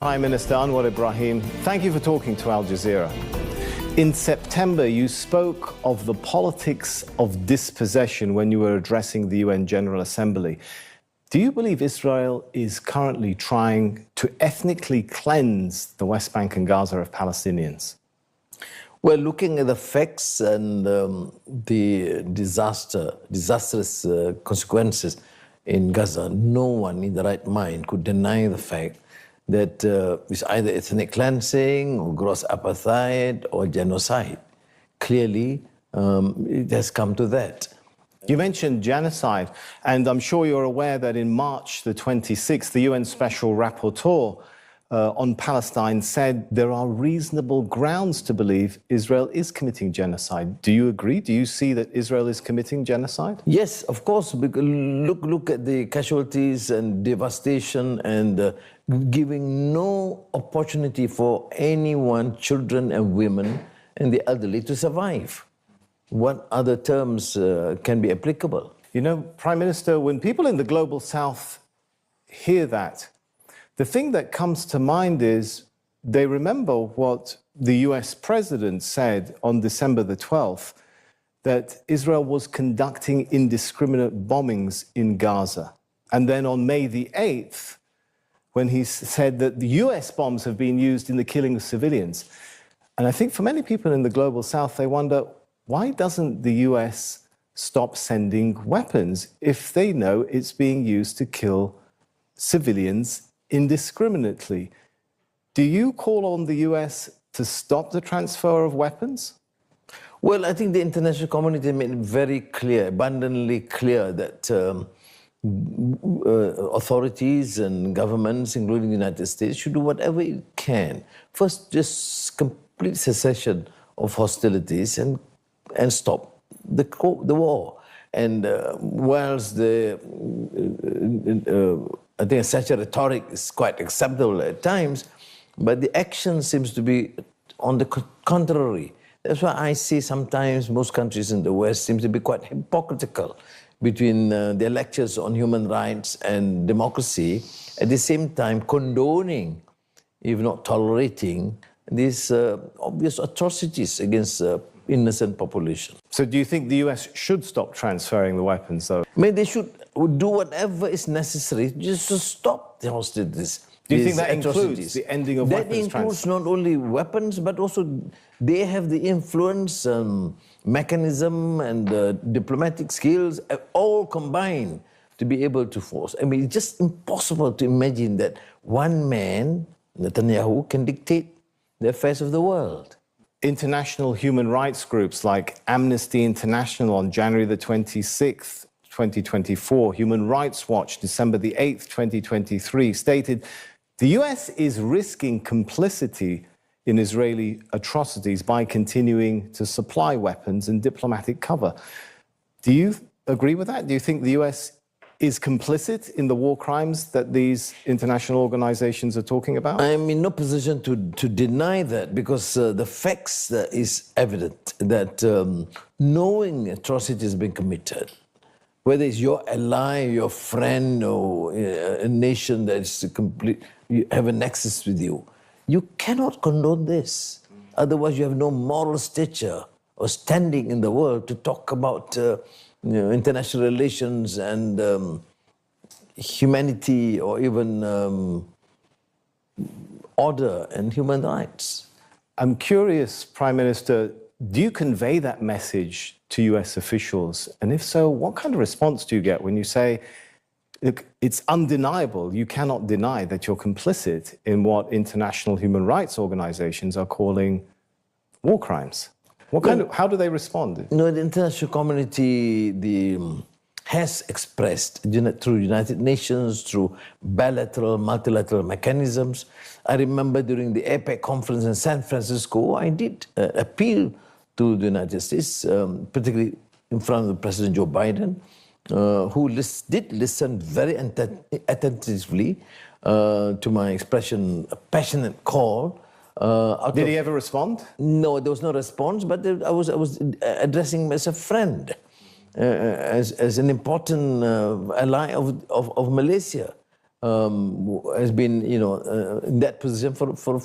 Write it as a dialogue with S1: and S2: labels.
S1: Prime Minister Anwar Ibrahim, thank you for talking to Al Jazeera. In September, you spoke of the politics of dispossession when you were addressing the UN General Assembly. Do you believe Israel is currently trying to ethnically cleanse the West Bank and Gaza of Palestinians?
S2: Well, looking at the facts and the disastrous consequences in Gaza, no one in the right mind could deny the fact that it's either ethnic cleansing or gross apartheid or genocide. Clearly, it has come to that.
S1: You mentioned genocide, and I'm sure you're aware that in March the 26th, the UN Special Rapporteur on Palestine said there are reasonable grounds to believe Israel is committing genocide. Do you agree? Do you see that Israel is committing genocide?
S2: Yes, of course. Look at the casualties and devastation and giving no opportunity for anyone, children and women and the elderly to survive. What other terms can be applicable?
S1: You know, Prime Minister, when people in the Global South hear that, the thing that comes to mind is they remember what the US president said on December the 12th, that Israel was conducting indiscriminate bombings in Gaza. And then on May the 8th, when he said that the US bombs have been used in the killing of civilians. And I think for many people in the Global South, they wonder, why doesn't the US stop sending weapons if they know it's being used to kill civilians indiscriminately? Do you call on the US to stop the transfer of weapons?
S2: Well, I think the international community made it very clear, abundantly clear, that authorities and governments, including the United States, should do whatever it can. First, just complete cessation of hostilities and stop the war. And whilst I think such a rhetoric is quite acceptable at times, but the action seems to be on the contrary. That's why I see sometimes most countries in the West seem to be quite hypocritical between their lectures on human rights and democracy, at the same time condoning, if not tolerating, these obvious atrocities against innocent population.
S1: So do you think the US should stop transferring the weapons, though?
S2: I mean, they should do whatever is necessary just to stop the hostilities.
S1: Do you think that includes the ending of weapons transfer?
S2: That includes not only weapons, but also they have the influence, mechanism and diplomatic skills all combined to be able to force. I mean, it's just impossible to imagine that one man, Netanyahu, can dictate the affairs of the world.
S1: International human rights groups like Amnesty International on January the 26th, 2024, Human Rights Watch, December the 8th, 2023, stated the US is risking complicity in Israeli atrocities by continuing to supply weapons and diplomatic cover. Do you agree with that? Do you think the US is complicit in the war crimes that these international organizations are talking about?
S2: I'm in no position to deny that, because the facts is evident that knowing atrocities being committed, whether it's your ally, your friend, or a nation that is you have a nexus with you, you cannot condone this. Otherwise, you have no moral stature or standing in the world to talk about international relations and humanity, or even order and human rights.
S1: I'm curious, Prime Minister, do you convey that message to US officials? And if so, what kind of response do you get when you say, look, it's undeniable, you cannot deny that you're complicit in what international human rights organizations are calling war crimes? How do they respond?
S2: No, the international community has expressed through United Nations, through bilateral, multilateral mechanisms. I remember during the APEC conference in San Francisco, I did appeal to the United States, particularly in front of President Joe Biden, who did listen very attentively to my expression, a passionate call.
S1: Did he ever respond?
S2: No, there was no response, but I was addressing him as a friend, as an important ally of Malaysia. has been, in that position for